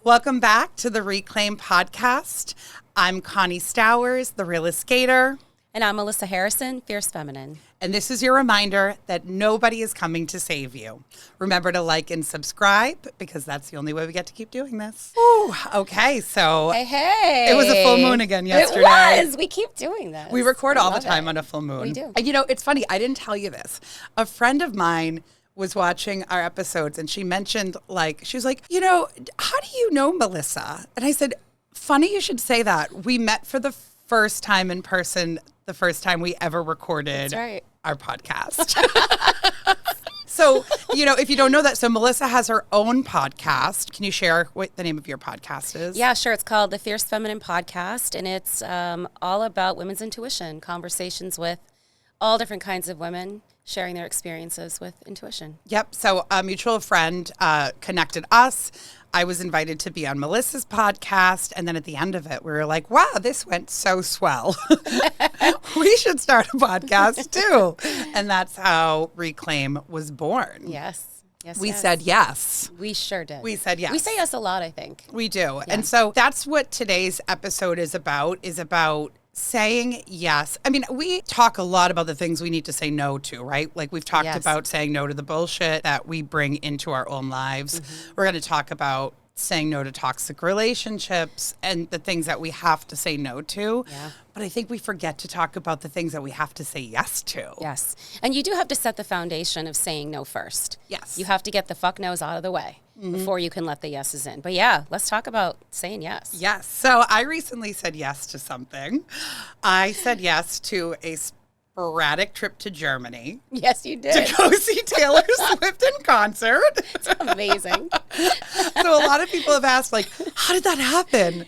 Welcome back to the Reclaim Podcast. I'm Connie Stowers, the realist skater. And I'm Melissa Harrison, fierce feminine. And this is your reminder that nobody is coming to save you. Remember to like and subscribe because that's the only way we get to keep doing this. Ooh, okay, so Hey. It was a full moon again yesterday. It was. We keep doing this. We record all the time on a full moon. We do. And it's funny, I didn't tell you this. A friend of mine was watching our episodes and she mentioned, she was like, how do you know Melissa? And I said, funny you should say that. We met for the first time in person, the first time we ever recorded our podcast. So, if you don't know that, so Melissa has her own podcast. Can you share what the name of your podcast is? Yeah, sure. It's called the Fierce Feminine Podcast, and it's all about women's intuition, conversations with all different kinds of women sharing their experiences with intuition. Yep. So a mutual friend connected us. I was invited to be on Melissa's podcast. And then at the end of it, we were like, wow, this went so swell. We should start a podcast too. And that's how Reclaim was born. Yes. We said yes. We sure did. We said yes. We say yes a lot, I think. We do. Yeah. And so that's what today's episode is about saying yes. I mean, we talk a lot about the things we need to say no to, right? Like we've talked about saying no to the bullshit that we bring into our own lives. Mm-hmm. We're going to talk about saying no to toxic relationships and the things that we have to say no to. Yeah. But I think we forget to talk about the things that we have to say yes to. Yes. And you do have to set the foundation of saying no first. Yes. You have to get the fuck no's out of the way before you can let the yeses in. But yeah, let's talk about saying yes. Yes. So I recently said yes to something. I said yes to a sporadic trip to Germany. Yes, you did. To go see Taylor Swift in concert. It's amazing. So a lot of people have asked, how did that happen?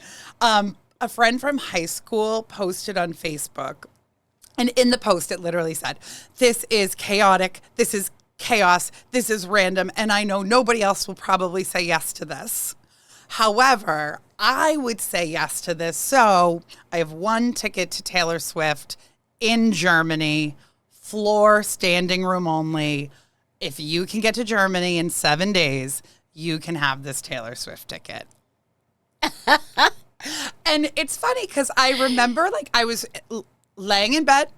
A friend from high school posted on Facebook, and in the post it literally said, "This is chaotic. This is chaos. This is random, and I know nobody else will probably say yes to this. However, I would say yes to this. So I have one ticket to Taylor Swift in Germany, floor standing room only. If you can get to Germany in 7 days, you can have this Taylor Swift ticket." And it's funny because I remember I was laying in bed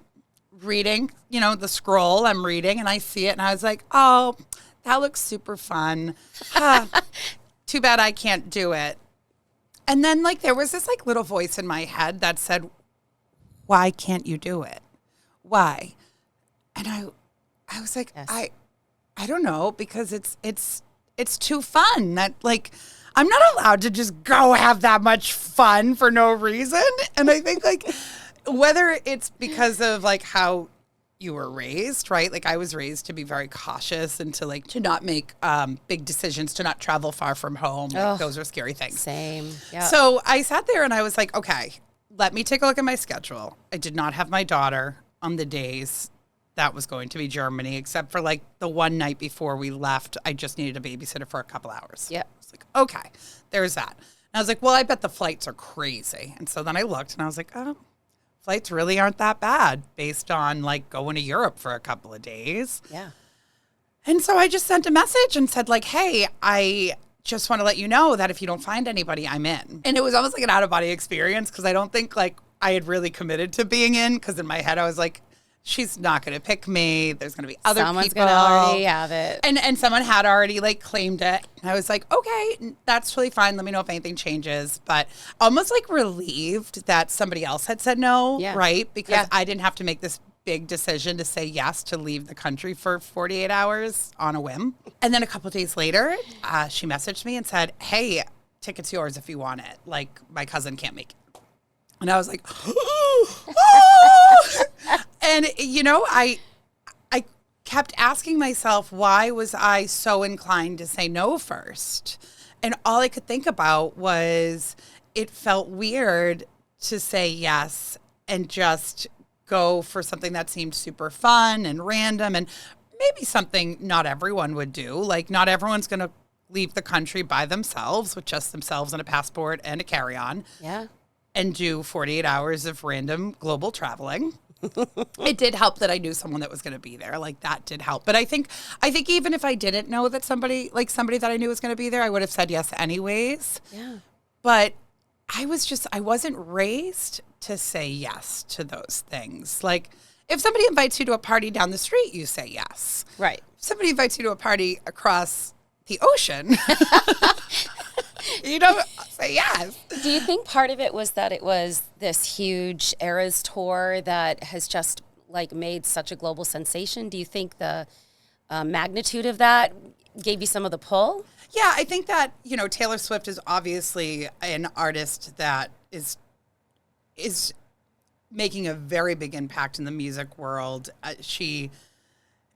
reading, the scroll I'm reading, and I see it and I was like, oh, that looks super fun. Too bad I can't do it. And then there was this little voice in my head that said, why can't you do it? Why? And I was like, yes. I don't know, because it's too fun. That I'm not allowed to just go have that much fun for no reason. And I think whether it's because of how you were raised, right? I was raised to be very cautious and to not make big decisions, to not travel far from home. Those are scary things. Same. Yeah. So I sat there and I was like, okay, let me take a look at my schedule. I did not have my daughter on the days that was going to be Germany, except for the one night before we left. I just needed a babysitter for a couple hours. Yeah. I was like, okay, there's that. And I was like, well, I bet the flights are crazy. And so then I looked and I was like, oh, flights really aren't that bad based on going to Europe for a couple of days. Yeah. And so I just sent a message and said hey, I just want to let you know that if you don't find anybody, I'm in. And it was almost like an out-of-body experience because I don't think I had really committed to being in, because in my head I was like, she's not going to pick me. There's going to be other Someone's people. Someone's going to already have it. And someone had already claimed it. And I was like, okay, that's really fine. Let me know if anything changes. But almost relieved that somebody else had said no, right? Because I didn't have to make this big decision to say yes to leave the country for 48 hours on a whim. And then a couple of days later, she messaged me and said, hey, ticket's yours if you want it. My cousin can't make it. And I was like, oh! And, I kept asking myself, why was I so inclined to say no first? And all I could think about was it felt weird to say yes and just go for something that seemed super fun and random and maybe something not everyone would do. Not everyone's going to leave the country by themselves with just themselves and a passport and a carry-on. Yeah. And do 48 hours of random global traveling. It did help that I knew someone that was going to be there. Like that did help. But I think even if I didn't know that somebody that I knew was going to be there, I would have said yes anyways. Yeah. But I wasn't raised to say yes to those things. Like if somebody invites you to a party down the street, you say yes. Right. If somebody invites you to a party across the ocean, you don't say yes. Do you think part of it was that it was this huge Eras tour that has just like made such a global sensation? Do you think the magnitude of that gave you some of the pull? Yeah, I think that, Taylor Swift is obviously an artist that is making a very big impact in the music world. She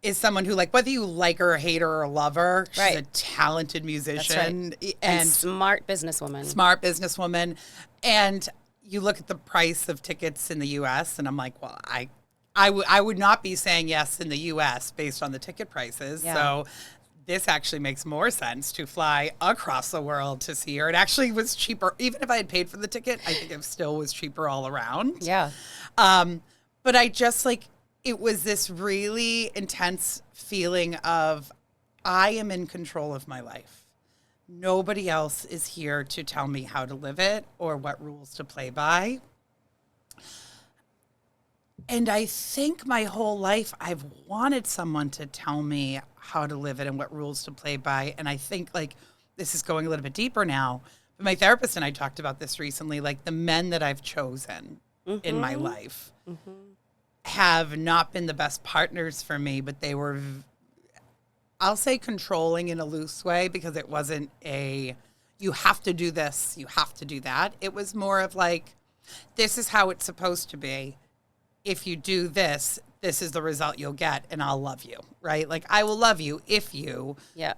is someone who, like, whether you like her or hate her or love her, she's Right. a talented musician. That's right. And smart businesswoman. Smart businesswoman. And you look at the price of tickets in the U.S., and I'm like, well, I would not be saying yes in the U.S. based on the ticket prices. Yeah. So this actually makes more sense to fly across the world to see her. It actually was cheaper. Even if I had paid for the ticket, I think it still was cheaper all around. Yeah. But I just it was this really intense feeling of I am in control of my life. Nobody else is here to tell me how to live it or what rules to play by. And I think my whole life I've wanted someone to tell me how to live it and what rules to play by. And I think this is going a little bit deeper now. But my therapist and I talked about this recently, the men that I've chosen in my life have not been the best partners for me, but they were, I'll say, controlling in a loose way, because it wasn't you have to do this, you have to do that. It was more of this is how it's supposed to be. If you do this, this is the result you'll get, and I'll love you, right? I will love you if you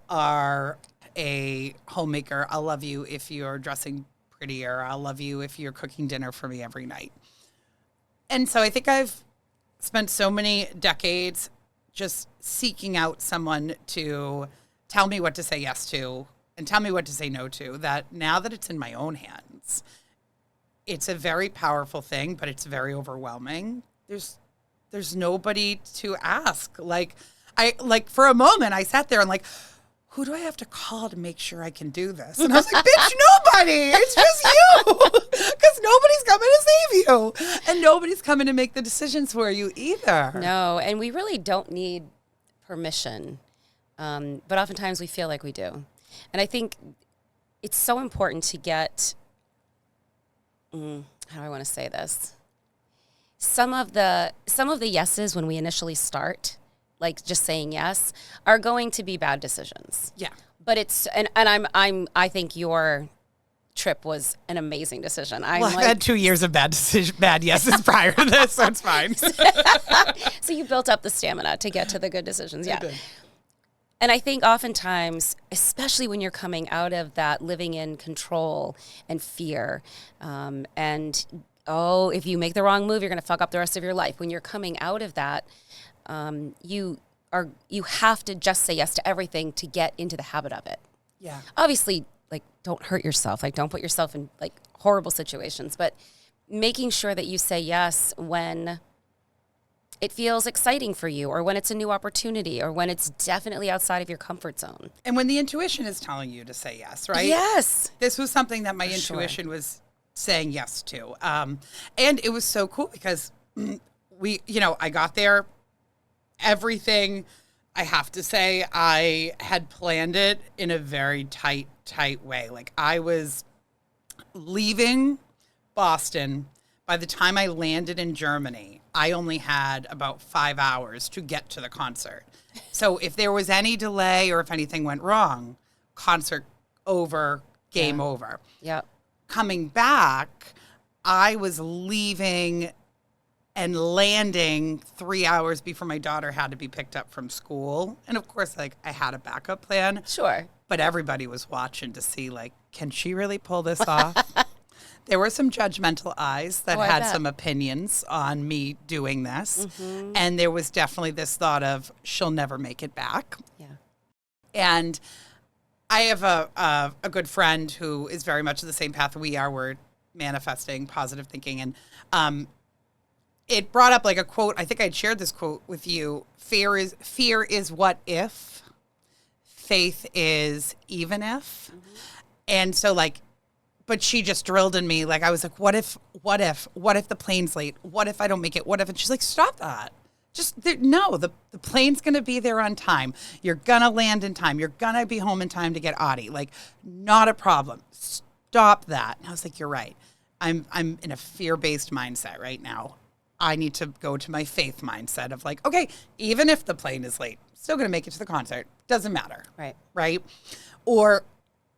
are a homemaker. I'll love you if you're dressing prettier. I'll love you if you're cooking dinner for me every night. And so I think I've spent so many decades just seeking out someone to tell me what to say yes to and tell me what to say no to, that now that it's in my own hands, it's a very powerful thing, but it's very overwhelming. There's nobody to ask. For a moment I sat there and who do I have to call to make sure I can do this? And I was like, bitch, nobody. It's just you. Because nobody's coming to save you. And nobody's coming to make the decisions for you either. No, and we really don't need permission. But oftentimes we feel like we do. And I think it's so important to get, how do I want to say this? Some of the yeses when we initially start, just saying yes, are going to be bad decisions. Yeah. But I think your trip was an amazing decision. I've had 2 years of bad yeses prior to this, so it's fine. So you built up the stamina to get to the good decisions. Yeah. I did. And I think oftentimes, especially when you're coming out of that living in control and fear, if you make the wrong move, you're going to fuck up the rest of your life. When you're coming out of that, you have to just say yes to everything to get into the habit of it. Yeah. Obviously, don't hurt yourself. Don't put yourself in horrible situations, but making sure that you say yes when it feels exciting for you, or when it's a new opportunity, or when it's definitely outside of your comfort zone. And when the intuition is telling you to say yes, right? Yes. This was something that my intuition was saying yes to. And it was so cool because I got there, everything, I have to say, I had planned it in a very tight way. I was leaving Boston. By the time I landed in Germany, I only had about 5 hours to get to the concert. So if there was any delay or if anything went wrong, concert over, game over. Yep. Coming back, I was leaving and landing 3 hours before my daughter had to be picked up from school. And of course, I had a backup plan. Sure. But everybody was watching to see, can she really pull this off? There were some judgmental eyes that had some opinions on me doing this. Mm-hmm. And there was definitely this thought of, she'll never make it back. Yeah. And I have a good friend who is very much the same path we are. We're manifesting, positive thinking. And it brought up like a quote. I think I'd shared this quote with you. Fear is what if. Faith is even if. Mm-hmm. And so like, but she just drilled in me. Like I was like, what if the plane's late? What if I don't make it? What if? And she's like, stop that. No, the plane's going to be there on time. You're going to land in time. You're going to be home in time to get Audie. Like, not a problem. Stop that. And I was like, you're right. I'm in a fear-based mindset right now. I need to go to my faith mindset of like, okay, even if the plane is late, still going to make it to the concert. Doesn't matter. Right. Right? Or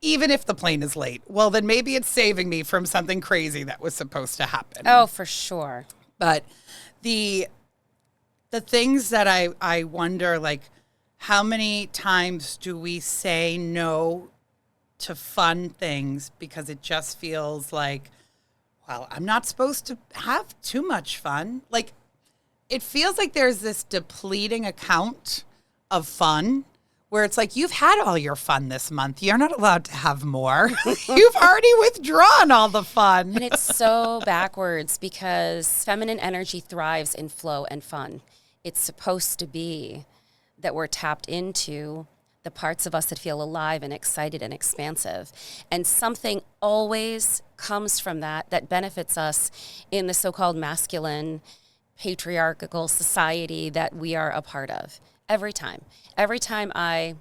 even if the plane is late, well, then maybe it's saving me from something crazy that was supposed to happen. Oh, for sure. But the things that I wonder, like, how many times do we say no to fun things because it just feels like, well, I'm not supposed to have too much fun. Like, it feels like there's this depleting account of fun where it's like, you've had all your fun this month. You're not allowed to have more. You've already withdrawn all the fun. And it's so backwards because feminine energy thrives in flow and fun. It's supposed to be that we're tapped into the parts of us that feel alive and excited and expansive. And something always comes from that benefits us in the so-called masculine, patriarchal society that we are a part of. Every time. Every time I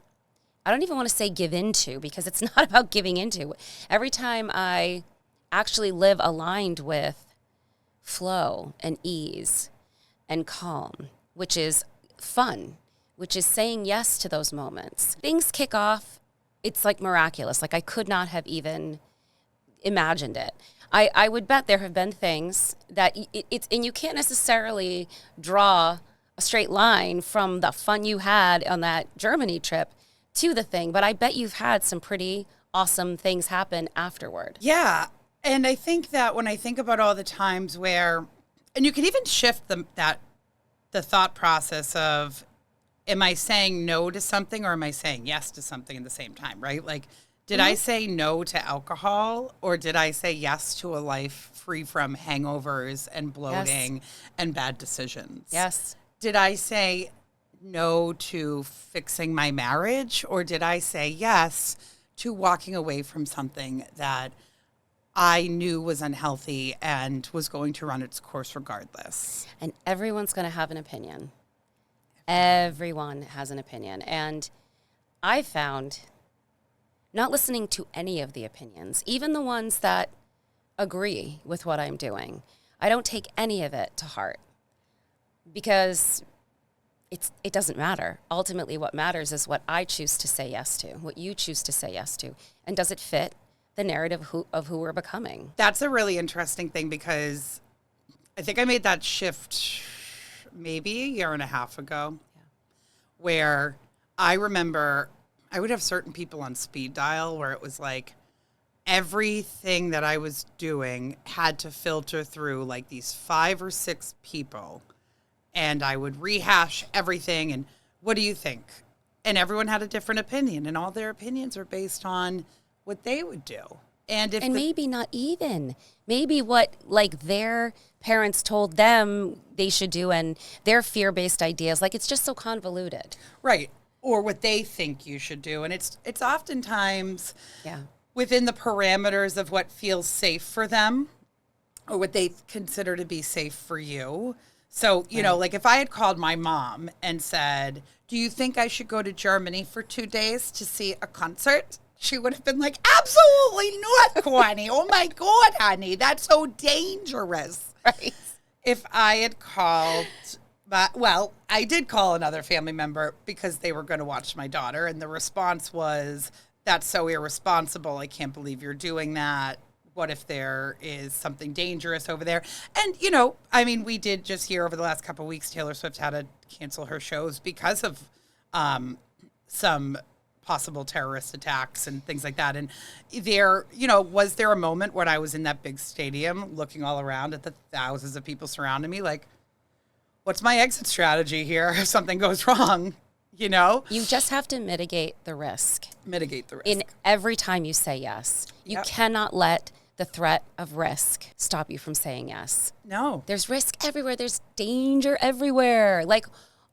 don't even want to say give into because it's not about giving into. Every time I actually live aligned with flow and ease and calm, which is fun, which is saying yes to those moments. Things kick off, it's like miraculous. Like I could not have even imagined it. I would bet there have been things that it's, and you can't necessarily draw a straight line from the fun you had on that Germany trip to the thing, but I bet you've had some pretty awesome things happen afterward. Yeah. And I think that when I think about all the times where, and you can even shift the thought process of, am I saying no to something or am I saying yes to something at the same time, right? Like, did I say no to alcohol or did I say yes to a life free from hangovers and bloating and bad decisions? Yes. Did I say no to fixing my marriage or did I say yes to walking away from something that I knew was unhealthy and was going to run its course regardless? And everyone's going to have an opinion. Everyone has an opinion. And I found not listening to any of the opinions, even the ones that agree with what I'm doing, I don't take any of it to heart because it doesn't matter. Ultimately, what matters is what I choose to say yes to, what you choose to say yes to. And does it fit the narrative of who we're becoming? That's a really interesting thing because I think I made that shift maybe a year and a half ago where I remember I would have certain people on speed dial where it was like everything that I was doing had to filter through like these 5 or 6 people. And I would rehash everything. And what do you think? And everyone had a different opinion. And all their opinions are based on what they would do. And maybe not even. Maybe what like their parents told them they should do and their fear-based ideas. Like it's just so convoluted. Right. Or what they think you should do. And it's oftentimes within the parameters of what feels safe for them or what they consider to be safe for you. So, you know, like if I had called my mom and said, do you think I should go to Germany for 2 days to see a concert? She would have been like, absolutely not, Connie. Oh, my God, honey, that's so dangerous. Right. If I had called, well, I did call another family member because they were going to watch my daughter. And the response was, that's so irresponsible. I can't believe you're doing that. What if there is something dangerous over there? And, you know, I mean, we did just hear over the last couple of weeks, Taylor Swift had to cancel her shows because of some possible terrorist attacks and things like that. And there, you know, was there a moment when I was in that big stadium looking all around at the thousands of people surrounding me, like, what's my exit strategy here if something goes wrong? You know? You just have to mitigate the risk. Mitigate the risk. In every time you say yes. You cannot let the threat of risk stop you from saying yes. No. There's risk everywhere. There's danger everywhere. Like,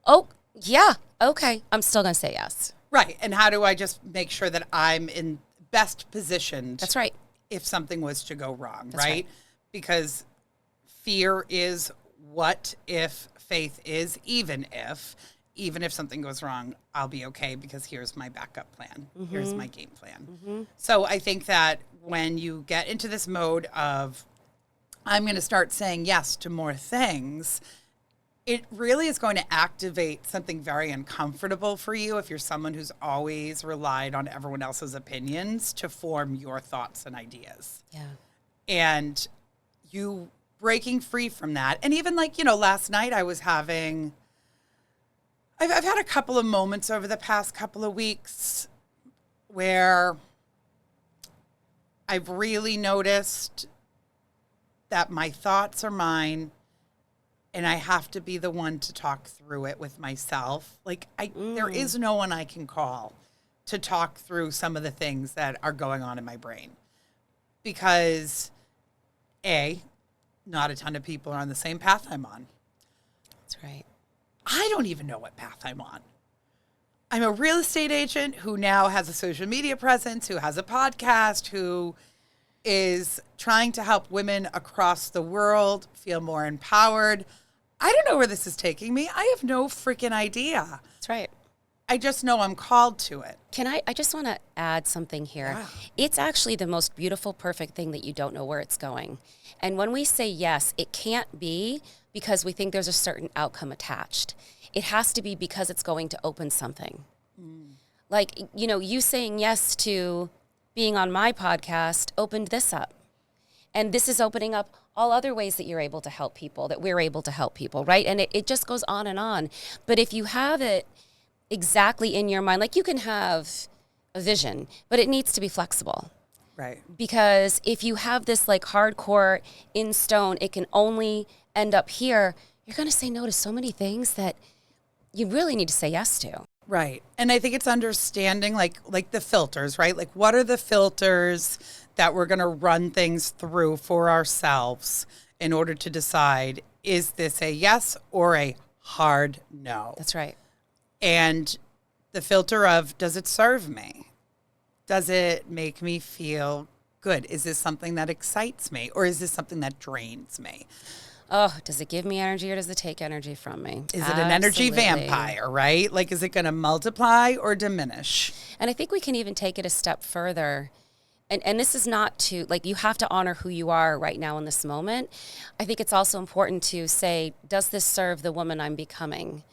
oh, yeah, okay, I'm still going to say yes. Right. And how do I just make sure that I'm in best positioned? That's right. If something was to go wrong, That's right. Because fear is what if, faith is even if something goes wrong, I'll be okay because here's my backup plan. Here's my game plan. So I think that when you get into this mode of, I'm going to start saying yes to more things, it really is going to activate something very uncomfortable for you if you're someone who's always relied on everyone else's opinions to form your thoughts and ideas. Yeah. And you breaking free from that. And even last night I was having, I've had a couple of moments over the past couple of weeks where I've really noticed that my thoughts are mine and I have to be the one to talk through it with myself. There is no one I can call to talk through some of the things that are going on in my brain. Because, not a ton of people are on the same path I'm on. That's right. I don't even know what path I'm on. I'm a real estate agent who now has a social media presence, who has a podcast, who is trying to help women across the world feel more empowered. I don't know where this is taking me. I have no freaking idea. That's right. I just know I'm called to it. I just want to add something here. Yeah. It's actually the most beautiful, perfect thing that you don't know where it's going. And when we say yes, it can't be because we think there's a certain outcome attached. It has to be because it's going to open something. Like, you saying yes to being on my podcast opened this up. And this is opening up all other ways that you're able to help people, that we're able to help people, right? And it just goes on and on. But if you have it exactly in your mind, like you can have a vision, but it needs to be flexible. Right. Because if you have this like hardcore in stone, it can only end up here, you're going to say no to so many things that you really need to say yes to. Right. And I think it's understanding like the filters, right? Like what are the filters that we're going to run things through for ourselves in order to decide, is this a yes or a hard no? That's right. And the filter of, does it serve me? Does it make me feel good? Is this something that excites me? Or is this something that drains me? Oh, does it give me energy or does it take energy from me? Is it an energy vampire, right? Like, is it going to multiply or diminish? And I think we can even take it a step further. And this is not to, like, you have to honor who you are right now in this moment. I think it's also important to say, does this serve the woman I'm becoming?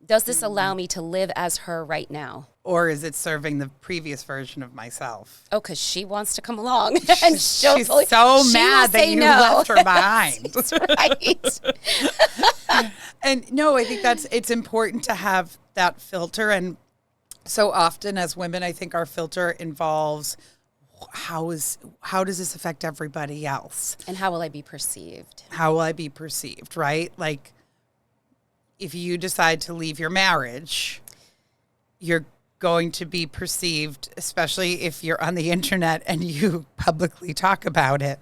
Does this allow me to live as her right now? Or is it serving the previous version of myself? Oh, because she wants to come along. And She's so mad that you left her behind. That's right. And no, I think it's important to have that filter. And so often as women, I think our filter involves, how does this affect everybody else? And how will I be perceived? How will I be perceived, right? Like, if you decide to leave your marriage, you're going to be perceived, especially if you're on the internet and you publicly talk about it.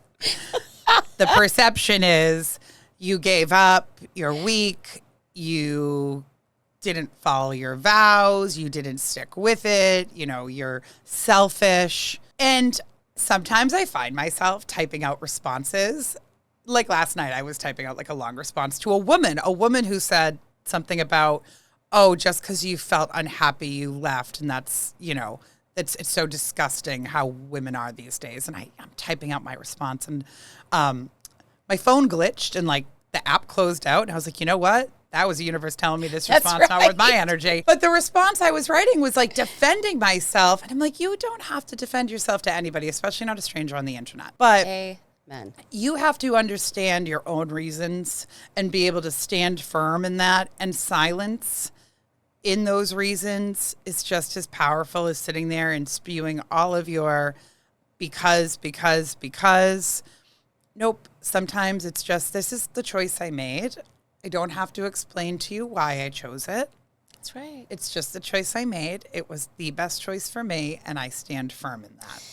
The perception is you gave up, you're weak, you didn't follow your vows, you didn't stick with it, you're selfish. And sometimes I find myself typing out responses. Like last night, I was typing out like a long response to a woman who said something about, oh, just because you felt unhappy, you left. And that's, it's so disgusting how women are these days. And I'm typing out my response and my phone glitched and like the app closed out. And I was like, you know what? That was the universe telling me this response not worth my energy. But the response I was writing was like defending myself. And I'm like, you don't have to defend yourself to anybody, especially not a stranger on the internet. But Amen. You have to understand your own reasons and be able to stand firm in that. And silence in those reasons is just as powerful as sitting there and spewing all of your because. Nope. Sometimes it's just, this is the choice I made. I don't have to explain to you why I chose it. That's right. It's just the choice I made. It was the best choice for me, and I stand firm in that.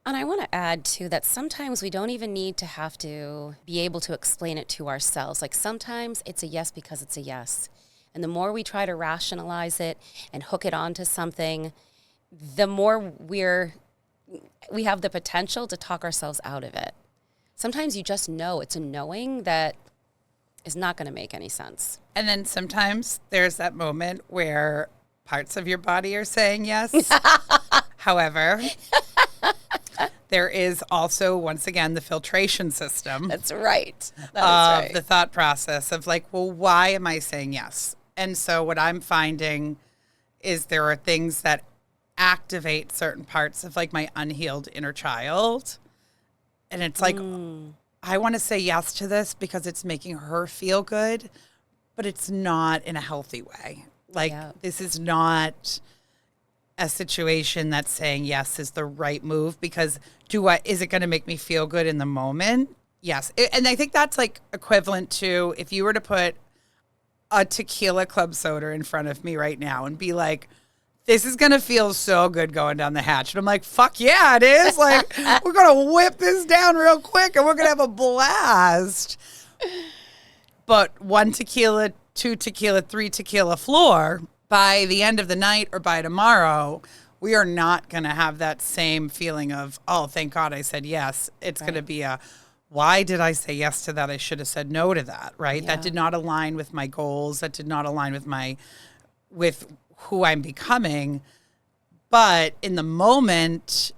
And I want to add, too, that sometimes we don't even need to have to be able to explain it to ourselves. Like sometimes it's a yes because it's a yes. And the more we try to rationalize it and hook it onto something, the more we have the potential to talk ourselves out of it. Sometimes you just know it's a knowing that is not going to make any sense. And then sometimes there's that moment where parts of your body are saying yes. However, there is also, once again, the filtration system. That's right. Of the thought process of like, well, why am I saying yes? And so what I'm finding is there are things that activate certain parts of like my unhealed inner child. And it's like, I want to say yes to this because it's making her feel good, but it's not in a healthy way. Like, this is not a situation that's saying yes is the right move because is it going to make me feel good in the moment? Yes. And I think that's like equivalent to if you were to put a tequila club soda in front of me right now and be like, this is going to feel so good going down the hatch. And I'm like, fuck yeah, it is. Like, we're going to whip this down real quick and we're going to have a blast. But 1 tequila, 2 tequila, 3 tequila floor, by the end of the night or by tomorrow, we are not going to have that same feeling of, oh, thank God I said yes. It's going to be why did I say yes to that? I should have said no to that, right? Yeah. That did not align with my goals. That did not align with who I'm becoming. But in the moment,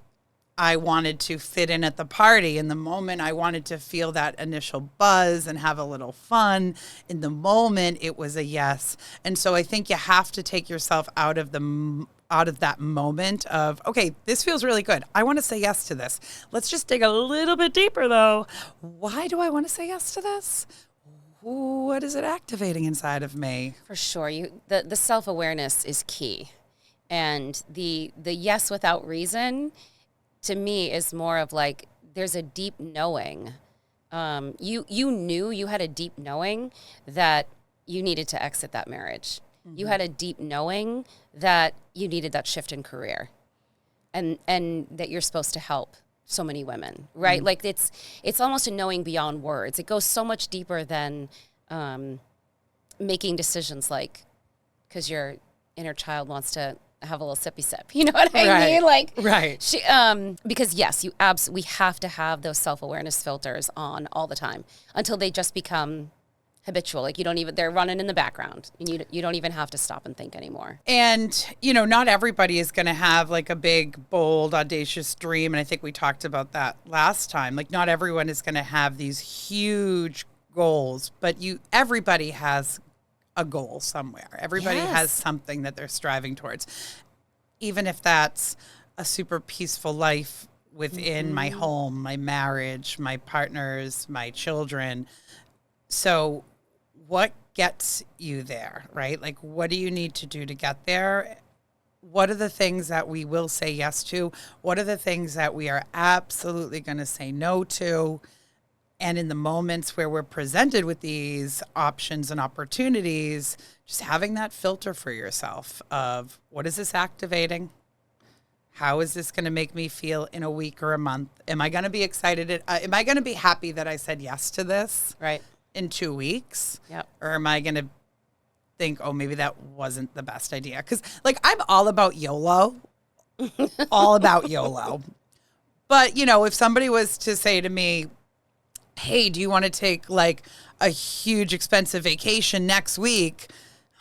I wanted to fit in at the party. In the moment, I wanted to feel that initial buzz and have a little fun. In the moment, it was a yes. And so I think you have to take yourself out of that moment of, okay, this feels really good. I want to say yes to this. Let's just dig a little bit deeper, though. Why do I want to say yes to this? What is it activating inside of me? For sure. The self-awareness is key. And the yes without reason, to me, is more of like there's a deep knowing. You knew, you had a deep knowing that you needed to exit that marriage. Mm-hmm. You had a deep knowing that you needed that shift in career and that you're supposed to help so many women, right? Mm-hmm. Like it's almost a knowing beyond words. It goes so much deeper than making decisions like because your inner child wants to have a little sippy sip. You know what I mean? Like, right. Because yes, we have to have those self-awareness filters on all the time until they just become habitual. Like they're running in the background and you don't even have to stop and think anymore. And, not everybody is going to have like a big, bold, audacious dream. And I think we talked about that last time. Like not everyone is going to have these huge goals, but everybody has a goal somewhere. Everybody has something that they're striving towards. Even if that's a super peaceful life within my home, my marriage, my partners, my children. So what gets you there, right? Like, what do you need to do to get there? What are the things that we will say yes to? What are the things that we are absolutely going to say no to? And in the moments where we're presented with these options and opportunities, just having that filter for yourself of what is this activating? How is this going to make me feel in a week or a month? Am I going to be excited? Am I going to be happy that I said yes to this in 2 weeks? Yep. Or am I going to think, oh, maybe that wasn't the best idea? Because like I'm all about YOLO, all about YOLO. But, if somebody was to say to me, hey, do you want to take like a huge expensive vacation next week?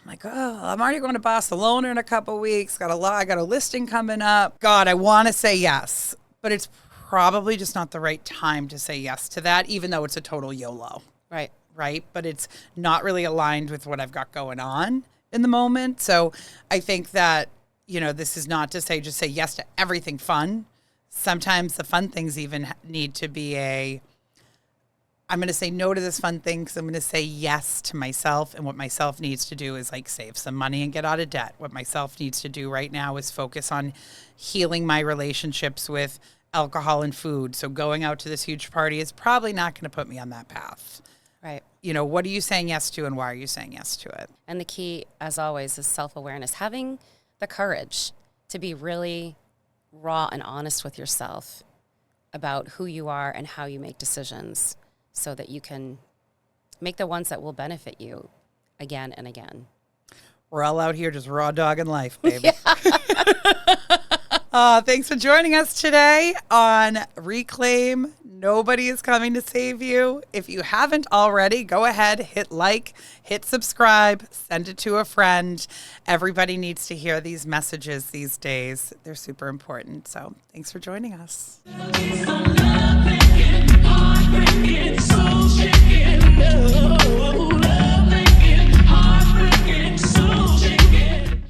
I'm like, oh, I'm already going to Barcelona in a couple weeks. I got a listing coming up. God, I want to say yes, but it's probably just not the right time to say yes to that, even though it's a total YOLO. Right. Right. But it's not really aligned with what I've got going on in the moment. So I think that, this is not to say, just say yes to everything fun. Sometimes the fun things even need to be I'm going to say no to this fun thing because I'm going to say yes to myself. And what myself needs to do is like save some money and get out of debt. What myself needs to do right now is focus on healing my relationships with alcohol and food. So going out to this huge party is probably not going to put me on that path. Right. What are you saying yes to and why are you saying yes to it? And the key, as always, is self-awareness. Having the courage to be really raw and honest with yourself. about who you are and how you make decisions so that you can make the ones that will benefit you again and again. We're all out here just raw dogging life, baby. Thanks for joining us today on Reclaim. Nobody is coming to save you. If you haven't already, go ahead, hit like, hit subscribe, send it to a friend. Everybody needs to hear these messages these days. They're super important. So thanks for joining us.